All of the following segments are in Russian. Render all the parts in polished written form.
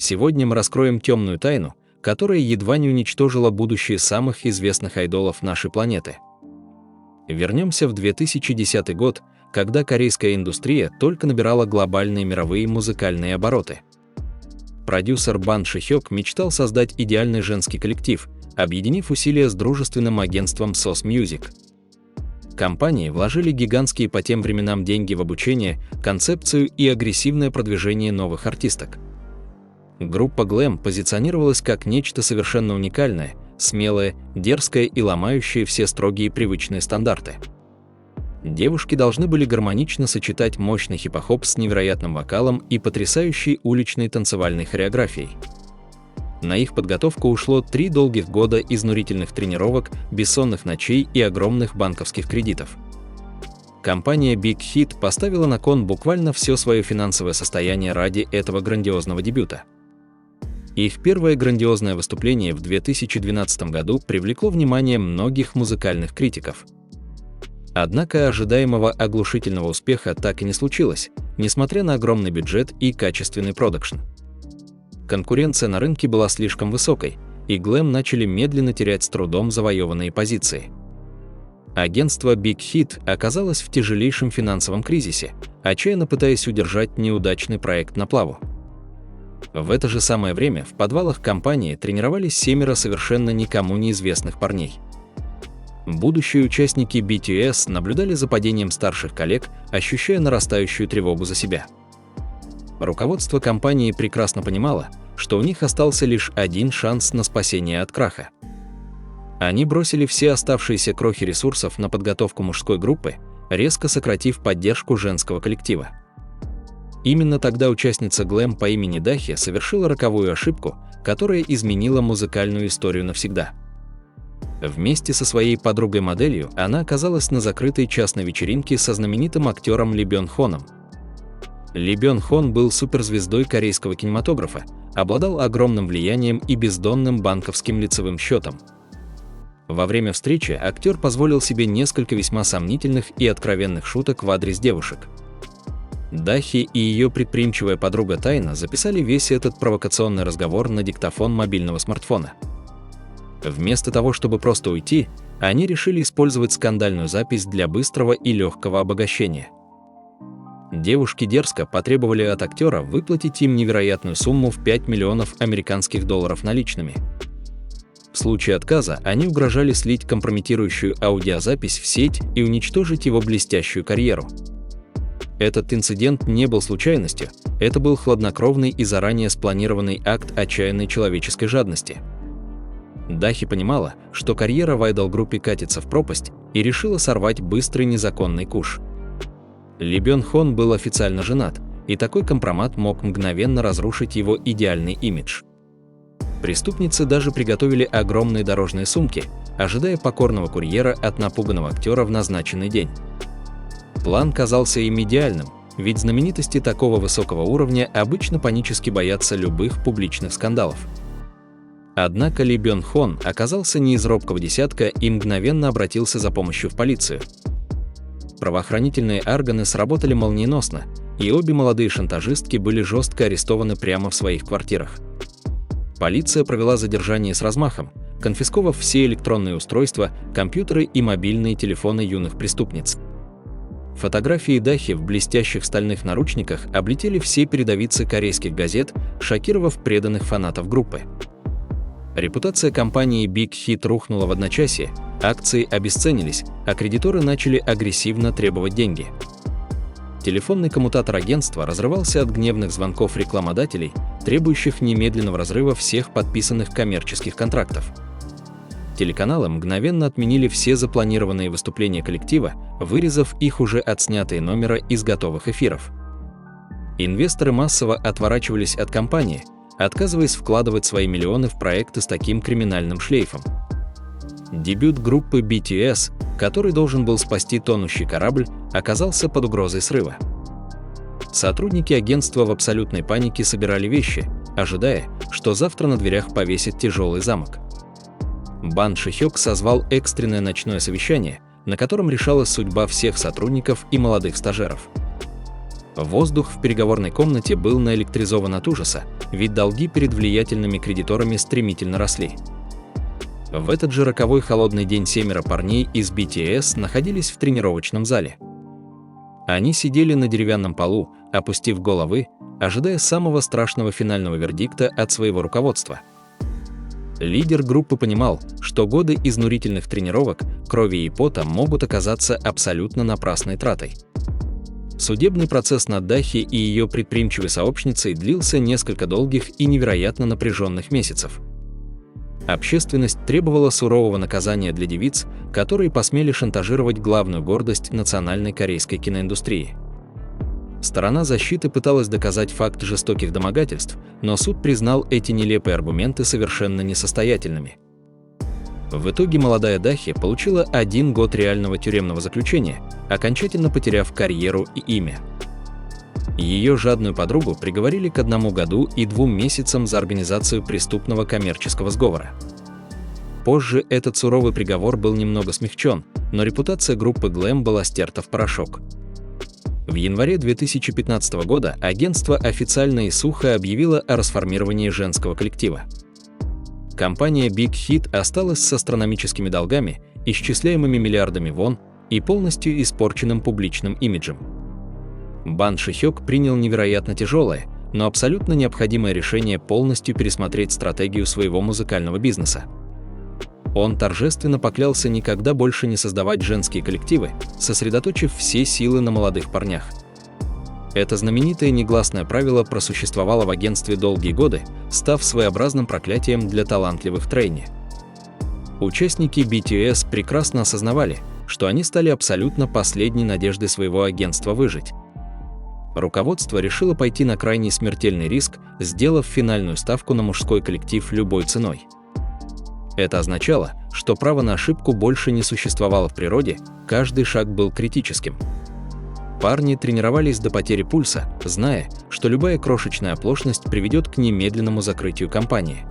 Сегодня мы раскроем темную тайну, которая едва не уничтожила будущее самых известных айдолов нашей планеты. Вернемся в 2010 год, когда корейская индустрия только набирала глобальные мировые музыкальные обороты. Продюсер Бан Шихёк мечтал создать идеальный женский коллектив, объединив усилия с дружественным агентством SOS Music. Компании вложили гигантские по тем временам деньги в обучение, концепцию и агрессивное продвижение новых артисток. Группа Glam позиционировалась как нечто совершенно уникальное, смелое, дерзкое и ломающее все строгие привычные стандарты. Девушки должны были гармонично сочетать мощный хип-хоп с невероятным вокалом и потрясающей уличной танцевальной хореографией. На их подготовку ушло 3 долгих года изнурительных тренировок, бессонных ночей и огромных банковских кредитов. Компания Big Hit поставила на кон буквально все свое финансовое состояние ради этого грандиозного дебюта. Их первое грандиозное выступление в 2012 году привлекло внимание многих музыкальных критиков. Однако ожидаемого оглушительного успеха так и не случилось, несмотря на огромный бюджет и качественный продакшн. Конкуренция на рынке была слишком высокой, и Glam начали медленно терять с трудом завоеванные позиции. Агентство Big Hit оказалось в тяжелейшем финансовом кризисе, отчаянно пытаясь удержать неудачный проект на плаву. В это же самое время в подвалах компании тренировались 7 совершенно никому неизвестных парней. Будущие участники BTS наблюдали за падением старших коллег, ощущая нарастающую тревогу за себя. Руководство компании прекрасно понимало, что у них остался лишь один шанс на спасение от краха. Они бросили все оставшиеся крохи ресурсов на подготовку мужской группы, резко сократив поддержку женского коллектива. Именно тогда участница Glam по имени Дахи совершила роковую ошибку, которая изменила музыкальную историю навсегда. Вместе со своей подругой-моделью она оказалась на закрытой частной вечеринке со знаменитым актером Ли Бён Хоном. Ли Бён Хон был суперзвездой корейского кинематографа, обладал огромным влиянием и бездонным банковским лицевым счетом. Во время встречи актер позволил себе несколько весьма сомнительных и откровенных шуток в адрес девушек. Дахи и ее предприимчивая подруга Тайна записали весь этот провокационный разговор на диктофон мобильного смартфона. Вместо того, чтобы просто уйти, они решили использовать скандальную запись для быстрого и легкого обогащения. Девушки дерзко потребовали от актера выплатить им невероятную сумму в $5 миллионов американских долларов наличными. В случае отказа они угрожали слить компрометирующую аудиозапись в сеть и уничтожить его блестящую карьеру. Этот инцидент не был случайностью, это был хладнокровный и заранее спланированный акт отчаянной человеческой жадности. Дахи понимала, что карьера в айдол-группе катится в пропасть, и решила сорвать быстрый незаконный куш. Ли Бён Хон был официально женат, и такой компромат мог мгновенно разрушить его идеальный имидж. Преступницы даже приготовили огромные дорожные сумки, ожидая покорного курьера от напуганного актера в назначенный день. План казался им идеальным, ведь знаменитости такого высокого уровня обычно панически боятся любых публичных скандалов. Однако Ли Бён Хон оказался не из робкого десятка и мгновенно обратился за помощью в полицию. Правоохранительные органы сработали молниеносно, и обе молодые шантажистки были жестко арестованы прямо в своих квартирах. Полиция провела задержание с размахом, конфисковав все электронные устройства, компьютеры и мобильные телефоны юных преступниц. Фотографии Дахи в блестящих стальных наручниках облетели все передовицы корейских газет, шокировав преданных фанатов группы. Репутация компании Big Hit рухнула в одночасье, акции обесценились, а кредиторы начали агрессивно требовать деньги. Телефонный коммутатор агентства разрывался от гневных звонков рекламодателей, требующих немедленного разрыва всех подписанных коммерческих контрактов. Телеканалы мгновенно отменили все запланированные выступления коллектива, вырезав их уже отснятые номера из готовых эфиров. Инвесторы массово отворачивались от компании, отказываясь вкладывать свои миллионы в проекты с таким криминальным шлейфом. Дебют группы BTS, который должен был спасти тонущий корабль, оказался под угрозой срыва. Сотрудники агентства в абсолютной панике собирали вещи, ожидая, что завтра на дверях повесит тяжелый замок. Бан Шихёк созвал экстренное ночное совещание, на котором решалась судьба всех сотрудников и молодых стажеров. Воздух в переговорной комнате был наэлектризован от ужаса, ведь долги перед влиятельными кредиторами стремительно росли. В этот же роковой холодный день 7 парней из BTS находились в тренировочном зале. Они сидели на деревянном полу, опустив головы, ожидая самого страшного финального вердикта от своего руководства. Лидер группы понимал, что годы изнурительных тренировок, крови и пота могут оказаться абсолютно напрасной тратой. Судебный процесс над Дахи и ее предприимчивой сообщницей длился несколько долгих и невероятно напряженных месяцев. Общественность требовала сурового наказания для девиц, которые посмели шантажировать главную гордость национальной корейской киноиндустрии. Сторона защиты пыталась доказать факт жестоких домогательств, но суд признал эти нелепые аргументы совершенно несостоятельными. В итоге молодая Дахи получила 1 год реального тюремного заключения, окончательно потеряв карьеру и имя. Ее жадную подругу приговорили к 1 году и 2 месяцам за организацию преступного коммерческого сговора. Позже этот суровый приговор был немного смягчен, но репутация группы Glam была стерта в порошок. В январе 2015 года агентство официально и сухо объявило о расформировании женского коллектива. Компания Big Hit осталась с астрономическими долгами, исчисляемыми миллиардами вон, и полностью испорченным публичным имиджем. Бан Шихёк принял невероятно тяжелое, но абсолютно необходимое решение полностью пересмотреть стратегию своего музыкального бизнеса. Он торжественно поклялся никогда больше не создавать женские коллективы, сосредоточив все силы на молодых парнях. Это знаменитое негласное правило просуществовало в агентстве долгие годы, став своеобразным проклятием для талантливых трейни. Участники BTS прекрасно осознавали, что они стали абсолютно последней надеждой своего агентства выжить. Руководство решило пойти на крайне смертельный риск, сделав финальную ставку на мужской коллектив любой ценой. Это означало, что право на ошибку больше не существовало в природе, каждый шаг был критическим. Парни тренировались до потери пульса, зная, что любая крошечная оплошность приведет к немедленному закрытию компании.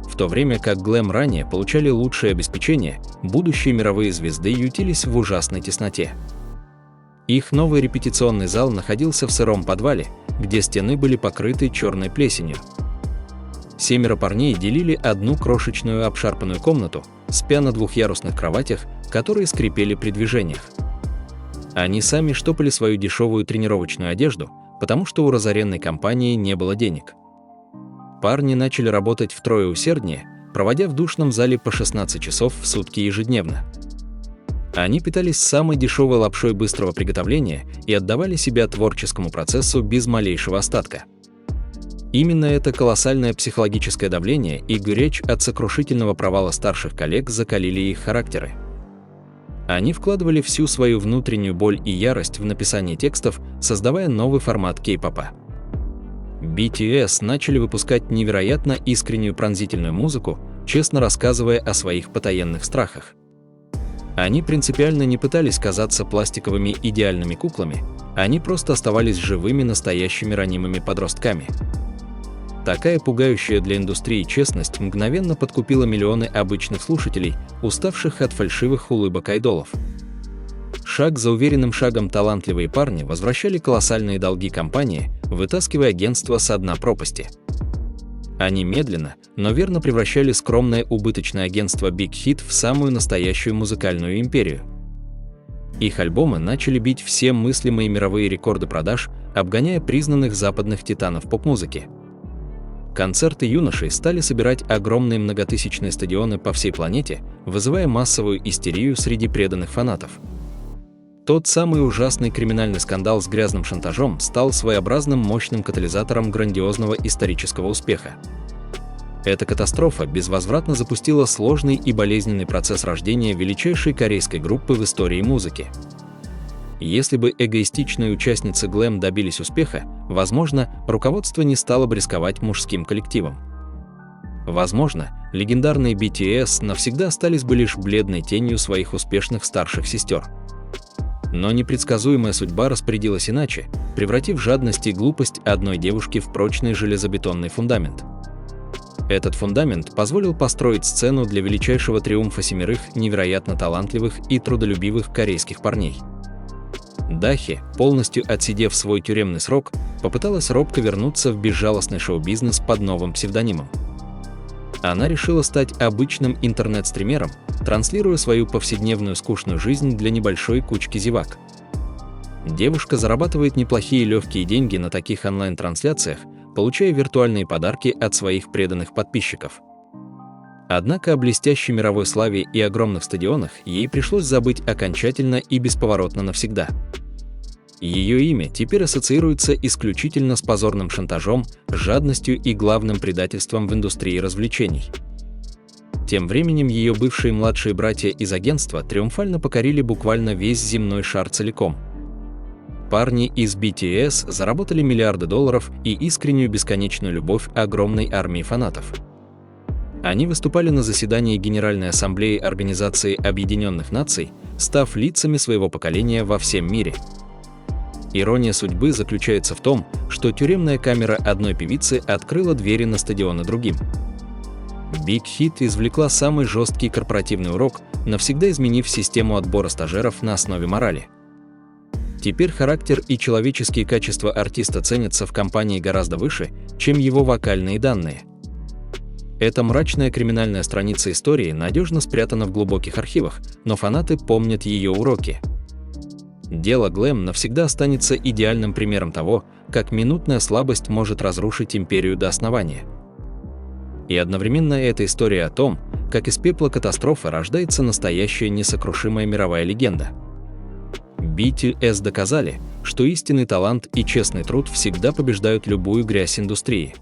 В то время как Glam ранее получали лучшее обеспечение, будущие мировые звезды ютились в ужасной тесноте. Их новый репетиционный зал находился в сыром подвале, где стены были покрыты черной плесенью. 7 парней делили одну крошечную обшарпанную комнату, спя на 2-ярусных кроватях, которые скрипели при движениях. Они сами штопали свою дешевую тренировочную одежду, потому что у разоренной компании не было денег. Парни начали работать втрое усерднее, проводя в душном зале по 16 часов в сутки ежедневно. Они питались самой дешевой лапшой быстрого приготовления и отдавали себя творческому процессу без малейшего остатка. Именно это колоссальное психологическое давление и горечь от сокрушительного провала старших коллег закалили их характеры. Они вкладывали всю свою внутреннюю боль и ярость в написание текстов, создавая новый формат кей-попа. BTS начали выпускать невероятно искреннюю пронзительную музыку, честно рассказывая о своих потаенных страхах. Они принципиально не пытались казаться пластиковыми идеальными куклами, они просто оставались живыми настоящими ранимыми подростками. Такая пугающая для индустрии честность мгновенно подкупила миллионы обычных слушателей, уставших от фальшивых улыбок айдолов. Шаг за уверенным шагом талантливые парни возвращали колоссальные долги компании, вытаскивая агентство с дна пропасти. Они медленно, но верно превращали скромное убыточное агентство Big Hit в самую настоящую музыкальную империю. Их альбомы начали бить все мыслимые мировые рекорды продаж, обгоняя признанных западных титанов поп-музыки. Концерты юношей стали собирать огромные многотысячные стадионы по всей планете, вызывая массовую истерию среди преданных фанатов. Тот самый ужасный криминальный скандал с грязным шантажом стал своеобразным мощным катализатором грандиозного исторического успеха. Эта катастрофа безвозвратно запустила сложный и болезненный процесс рождения величайшей корейской группы в истории музыки. Если бы эгоистичные участницы Glam добились успеха, возможно, руководство не стало бы рисковать мужским коллективом. Возможно, легендарные BTS навсегда остались бы лишь бледной тенью своих успешных старших сестер. Но непредсказуемая судьба распорядилась иначе, превратив жадность и глупость одной девушки в прочный железобетонный фундамент. Этот фундамент позволил построить сцену для величайшего триумфа 7 невероятно талантливых и трудолюбивых корейских парней. Дахи, полностью отсидев свой тюремный срок, попыталась робко вернуться в безжалостный шоу-бизнес под новым псевдонимом. Она решила стать обычным интернет-стримером, транслируя свою повседневную скучную жизнь для небольшой кучки зевак. Девушка зарабатывает неплохие легкие деньги на таких онлайн-трансляциях, получая виртуальные подарки от своих преданных подписчиков. Однако о блестящей мировой славе и огромных стадионах ей пришлось забыть окончательно и бесповоротно навсегда. Ее имя теперь ассоциируется исключительно с позорным шантажом, жадностью и главным предательством в индустрии развлечений. Тем временем ее бывшие младшие братья из агентства триумфально покорили буквально весь земной шар целиком. Парни из BTS заработали миллиарды долларов и искреннюю бесконечную любовь огромной армии фанатов. Они выступали на заседании Генеральной Ассамблеи Организации Объединенных Наций, став лицами своего поколения во всем мире. Ирония судьбы заключается в том, что тюремная камера одной певицы открыла двери на стадионы другим. Big Hit извлекла самый жесткий корпоративный урок, навсегда изменив систему отбора стажеров на основе морали. Теперь характер и человеческие качества артиста ценятся в компании гораздо выше, чем его вокальные данные. Эта мрачная криминальная страница истории надежно спрятана в глубоких архивах, но фанаты помнят ее уроки. Дело Глэм навсегда останется идеальным примером того, как минутная слабость может разрушить империю до основания. И одновременно это история о том, как из пепла катастрофы рождается настоящая несокрушимая мировая легенда. BTS доказали, что истинный талант и честный труд всегда побеждают любую грязь индустрии.